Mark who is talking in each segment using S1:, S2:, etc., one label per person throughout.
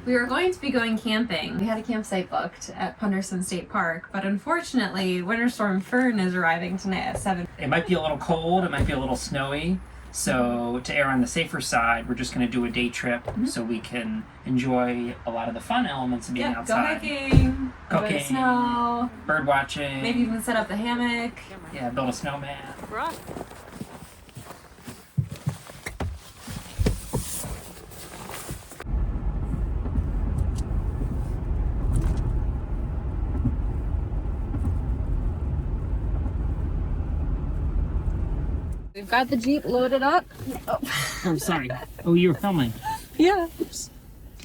S1: We were going to be going camping. We had a campsite booked at Punderson State Park, but unfortunately, Winter Storm Fern is arriving tonight at 7.
S2: It might be a little cold, it might be a little snowy, so to err on the safer side, we're just going to do a day trip so we can enjoy a lot of the fun elements of being outside.
S1: Go hiking,
S2: Cooking,
S1: go snow,
S2: bird watching.
S1: maybe even set up the hammock.
S2: Yeah, build a snowman.
S1: We've got the Jeep loaded up.
S2: Oh, sorry. Oh, you were filming.
S1: Yeah.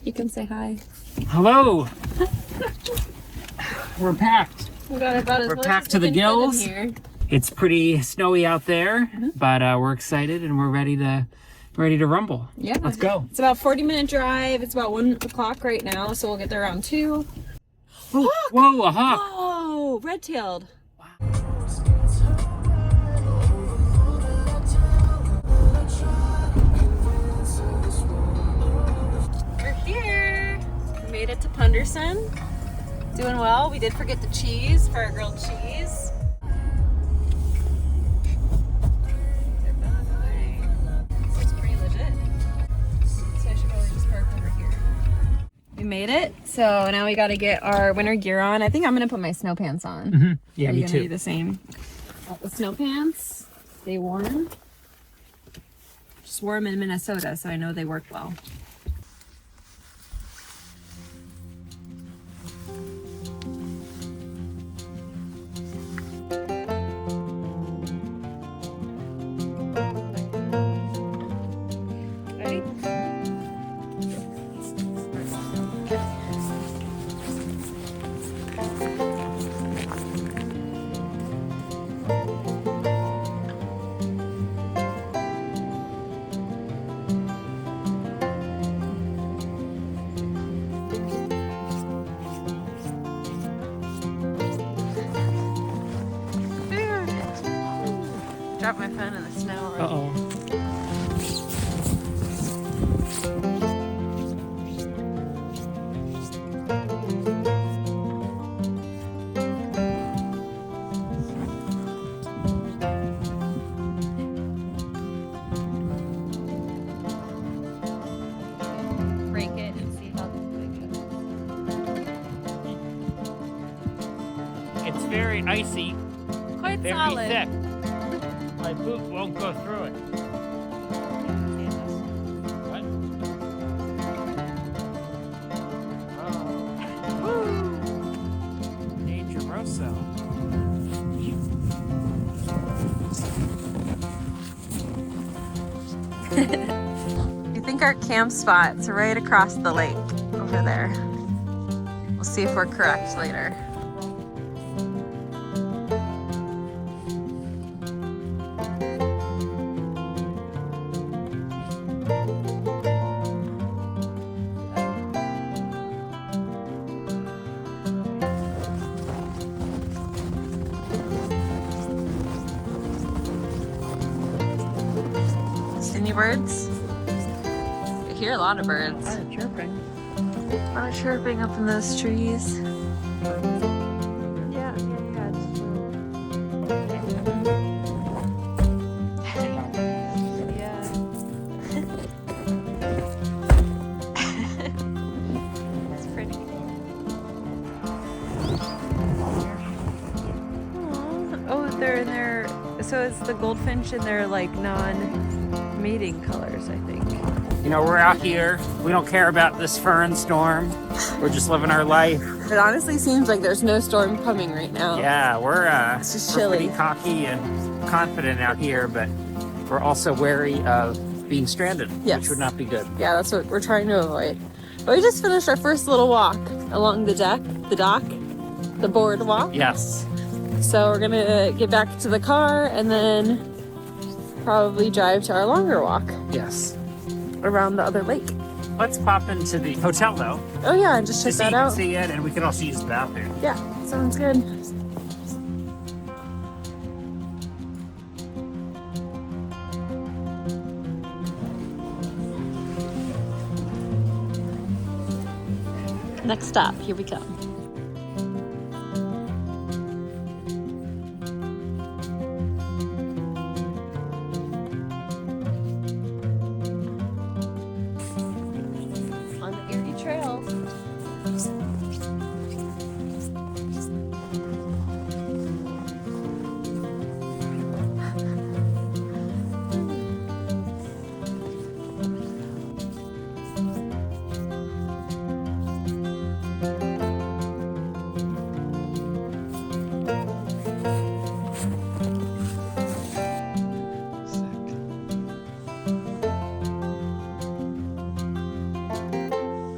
S1: You can say hi.
S2: Hello. We're packed.
S1: We got about as
S2: We're
S1: much
S2: packed
S1: as
S2: to
S1: we
S2: the
S1: can fit in
S2: gills.
S1: here.
S2: It's pretty snowy out there, but we're excited and we're ready to rumble.
S1: Yeah.
S2: Let's go.
S1: It's about a 40-minute drive. It's about 1 o'clock right now, so we'll get there around 2.
S2: Oh, whoa, a hawk.
S1: Oh, red-tailed. We're here. We made it to Punderson. Doing well. We did forget the cheese for our grilled cheese. It's pretty legit. So I should probably just park over here. We made it. So now we got to get our winter gear on. I think I'm going to put my snow pants on.
S2: Yeah,
S1: Are
S2: me
S1: you gonna
S2: too.
S1: do the same? Got the snow pants. Stay warm. Just wore them in Minnesota, so I know they work well. Ready? Dropped my phone in the snow.
S2: Uh-oh.
S1: Break it and see how big it is.
S2: It's very icy,
S1: Quite
S2: very
S1: solid.
S2: thick. My boot won't go through it. What? Oh. Woo! Dangeroso.
S1: I think our camp spot's right across the lake over there. We'll see if we're correct later. Any birds? I hear a lot of birds.
S2: Chirping.
S1: A lot of chirping up in those trees. Yeah. It's pretty. Oh, they're in their. So it's the goldfinch in their like non-mating colors, I think.
S2: You know, we're out here. We don't care about this fern storm. We're just living our life.
S1: It honestly seems like there's no storm coming right now.
S2: Yeah, we're
S1: just
S2: we're
S1: chilly.
S2: pretty cocky and confident out here, but we're also wary of being stranded,
S1: Yes.
S2: which would not be good.
S1: Yeah, that's what we're trying to avoid. But we just finished our first little walk along the dock, the boardwalk.
S2: Yes.
S1: So we're gonna get back to the car and then probably drive to our longer walk
S2: Yes.
S1: around the other lake.
S2: Let's pop into the hotel though.
S1: Oh yeah, and just check
S2: Just so
S1: that
S2: you can
S1: out.
S2: see it, and we can also use the bathroom.
S1: Yeah, sounds good. Next stop, here we come. On the Erie Trail.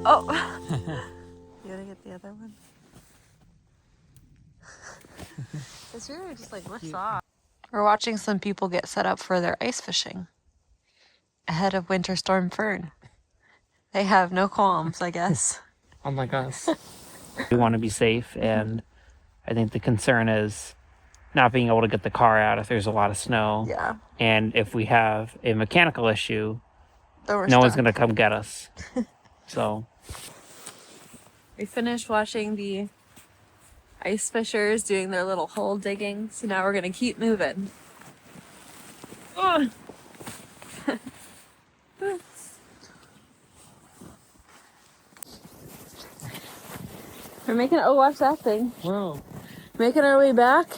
S1: Oh, you gotta get the other one. It's really just like lifts off. We're watching some people get set up for their ice fishing ahead of Winter Storm Fern. They have no qualms, I guess.
S2: Unlike us. We want to be safe, and I think the concern is not being able to get the car out if there's a lot of snow.
S1: Yeah.
S2: And if we have a mechanical issue,
S1: No
S2: one's going to come get us. So
S1: we finished watching the ice fishers doing their little hole digging, so now we're gonna keep moving. We're making, oh, watch that thing.
S2: whoa.
S1: Making our way back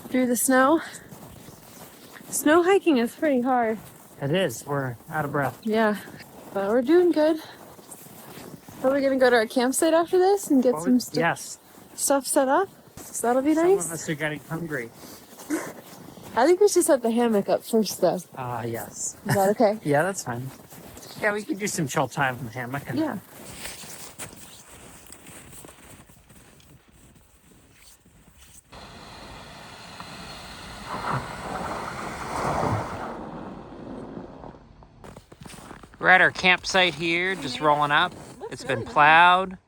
S1: through the snow. Snow hiking is pretty hard.
S2: It is. We're out of breath.
S1: Yeah, but we're doing good. Are we gonna go to our campsite after this and get some stuff set up? So that'll be nice.
S2: Some of us are getting hungry.
S1: I think we should set the hammock up first, though.
S2: Yes.
S1: Is that okay?
S2: Yeah, that's fine. Yeah, we could do some chill time in the hammock. And
S1: Yeah.
S2: We're at our campsite here, just rolling up. It's been plowed.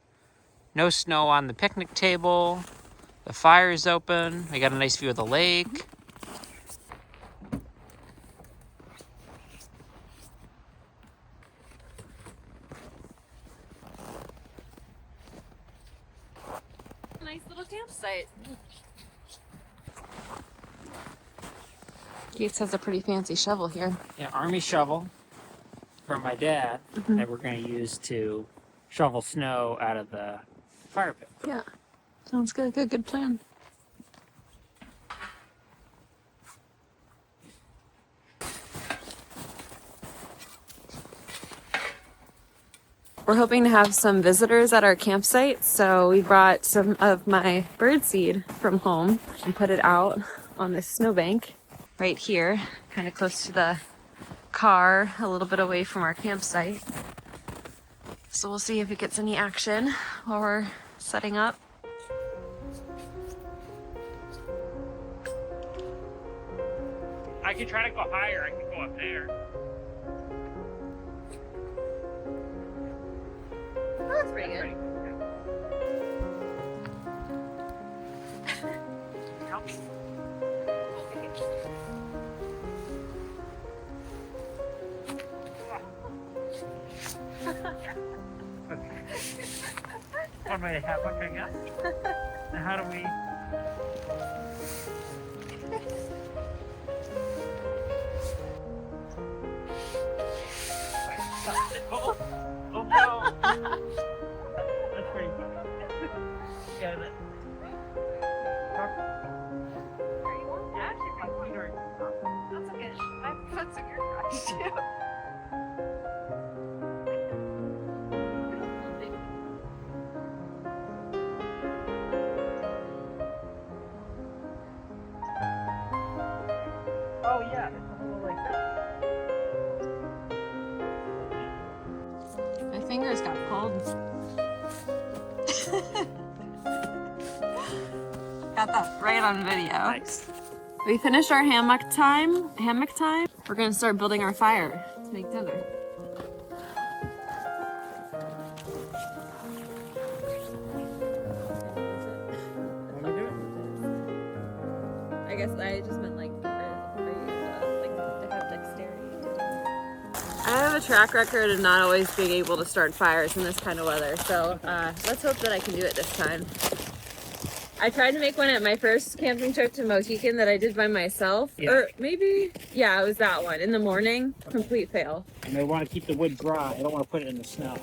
S2: No snow on the picnic table. The fire is open. We got a nice view of the lake.
S1: Nice little campsite. Gates has a pretty fancy shovel here.
S2: Yeah, army shovel from my dad that we're going to use to shovel snow out of the fire pit.
S1: Yeah. Sounds good. Good plan. We're hoping to have some visitors at our campsite, so we brought some of my birdseed from home and put it out on this snowbank right here, kind of close to the car, a little bit away from our campsite. So we'll see if it gets any action while we're setting up.
S2: I could try to go higher. I could go up there.
S1: Oh, that's pretty good.
S2: One way to have one, I guess. Now how do we... Oh no! That's pretty funny. Yeah, that...
S1: That's okay. That's a good crush too.
S2: Oh yeah, it's a little like that.
S1: My fingers got cold. Got that right on video.
S2: Nice.
S1: We finished our hammock time. We're gonna start building our fire to make dinner.
S2: Wanna do it?
S1: I guess I just meant like, are you like to have dexterity? I have a track record of not always being able to start fires in this kind of weather, so let's hope that I can do it this time. I tried to make one at my first camping trip to Mohican that I did by myself.
S3: Yeah.
S1: Or maybe, yeah, it was that one. In the morning, complete fail.
S3: And I want to keep the wood dry. I don't want to put it in the snow.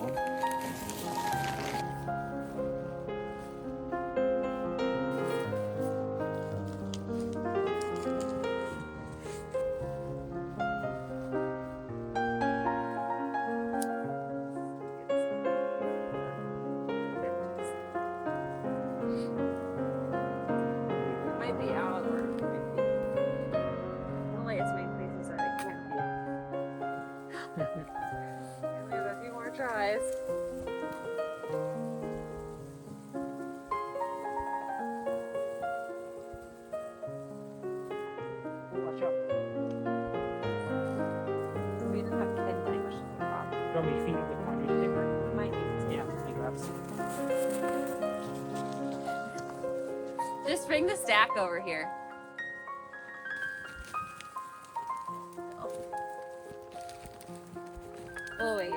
S1: Be out or only as many places that I can. Only have a few more tries.
S3: Watch out.
S1: We didn't have kindling, which is a problem.
S3: Do you want me to feed it with my newspaper?
S1: Might need
S3: Yeah, I grab some.
S1: to. Just bring the stack over here. Oh wait.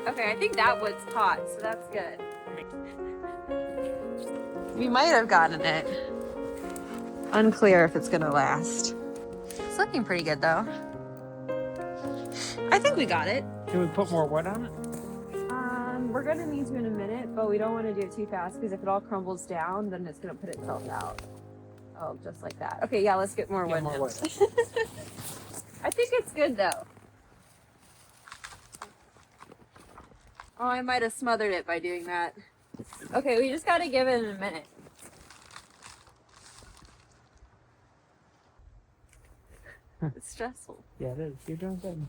S1: Okay, I think that wood's hot, so that's good. We might have gotten it. Unclear if it's gonna last. It's looking pretty good though. I think we got it.
S3: Can we put more wood on it?
S1: We're gonna need to in a minute, but we don't want to do it too fast because if it all crumbles down, then it's gonna put itself out. Oh, just like that. Okay, yeah, let's get more wood.
S3: More
S1: now.
S3: wood.
S1: I think it's good though. Oh, I might have smothered it by doing that. Okay, we just gotta give it a minute. It's stressful.
S3: Yeah, it is. You're doing good.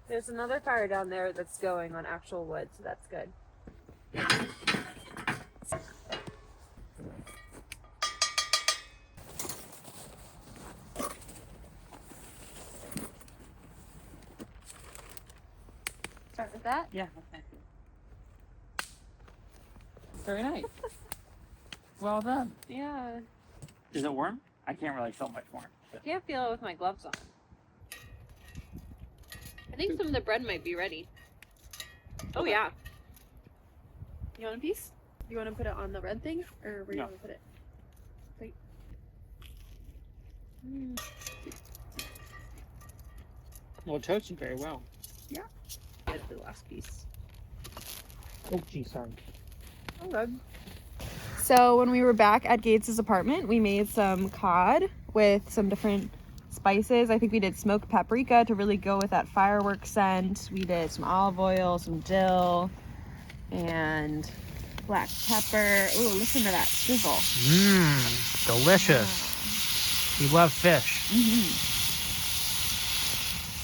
S1: There's another fire down there that's going on actual wood, so that's good. Start with that?
S3: Yeah, okay. Very nice. Well done.
S1: Yeah.
S3: Is it warm? I can't really feel much warm.
S1: Can't feel it with my gloves on. I think some of the bread might be ready. Oh yeah. You want a piece? You want to put it on the red thing, or where do you
S3: No.
S1: want to put it? Wait. Mm.
S3: Well, it toasted very well.
S1: Get the last piece.
S3: Oh, geez, sorry.
S1: Oh, good. So when we were back at Gates's apartment, we made some cod with some different spices. I think we did smoked paprika to really go with that fireworks scent. We did some olive oil, some dill, and black pepper. Ooh, listen to that sizzle.
S2: Mmm, delicious. We love fish.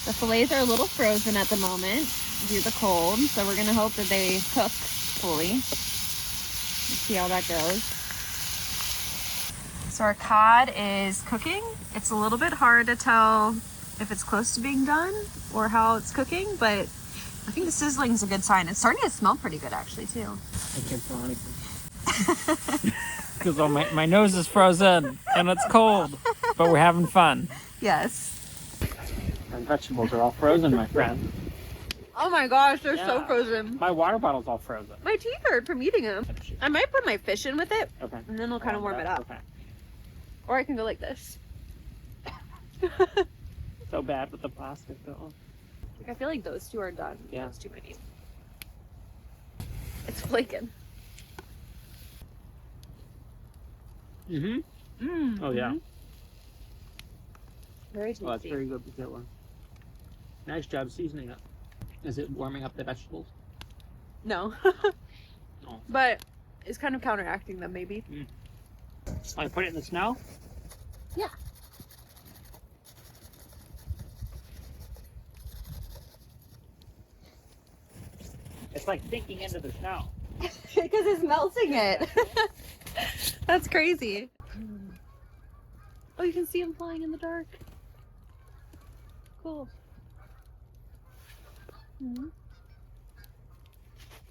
S1: The fillets are a little frozen at the moment due to the cold, so we're gonna hope that they cook fully. Let's see how that goes. So our cod is cooking. It's a little bit hard to tell if it's close to being done or how it's cooking, but I think the sizzling is a good sign. It's starting to smell pretty good actually too.
S3: I can't feel anything. Because my nose is frozen and it's cold, but we're having fun.
S1: Yes.
S3: Our vegetables are all frozen, my friend.
S1: Oh my gosh, they're so
S3: Yeah.
S1: frozen.
S3: My water bottle's all frozen.
S1: My teeth hurt from eating them. I might put my fish in with it,
S3: Okay.
S1: and then it'll kind of warm it up.
S3: Okay.
S1: Or I can go like this.
S3: So bad with the plastic though.
S1: Like, I feel like those two are done.
S3: Yeah.
S1: Those two might need. It's flaking.
S3: Mm-hmm.
S1: Mm.
S3: Oh yeah.
S1: Very tasty.
S3: Oh, that's very good with that one. Nice job seasoning it. Is it warming up the vegetables?
S1: No.
S3: Oh.
S1: But it's kind of counteracting them, maybe.
S3: I put it in the snow?
S1: Yeah.
S3: It's like sinking into the snow.
S1: Because it's melting it. That's crazy. Oh, you can see them flying in the dark. Cool. Mm-hmm.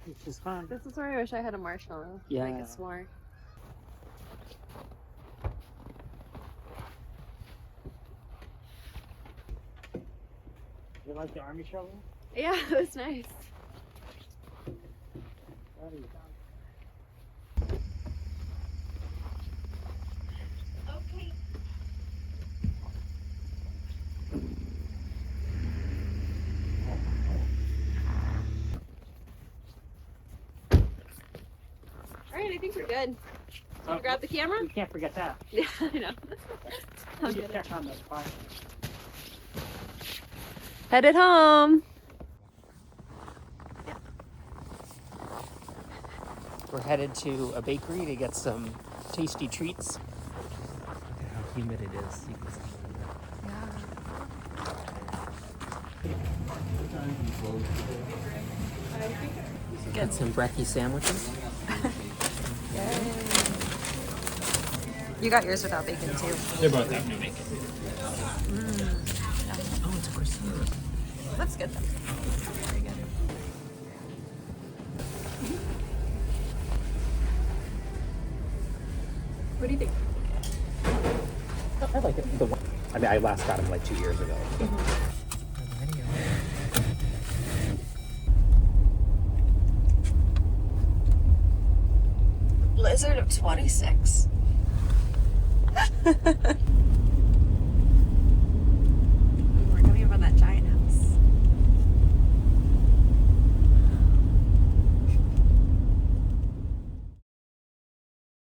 S3: Which is fun.
S1: This is where I wish I had a marshmallow.
S3: Yeah.
S1: Make a s'more.
S3: You like the army shovel?
S1: Yeah, it was nice. Okay. All right, I think we're good. Grab the camera?
S3: You can't forget that.
S1: Yeah, I know. I'll
S3: You
S1: get it.
S3: check on the fire.
S1: Headed home.
S2: We're headed to a bakery to get some tasty treats. Look at how humid it is. You can see that. Get some brekkie sandwiches.
S1: You got yours without bacon too.
S3: They're both have no bacon.
S2: Oh, it's a croissant.
S1: That's good though. Very good. What do you think?
S2: I like it. The one, I mean, I last got them like 2 years ago.
S1: Blizzard of 26.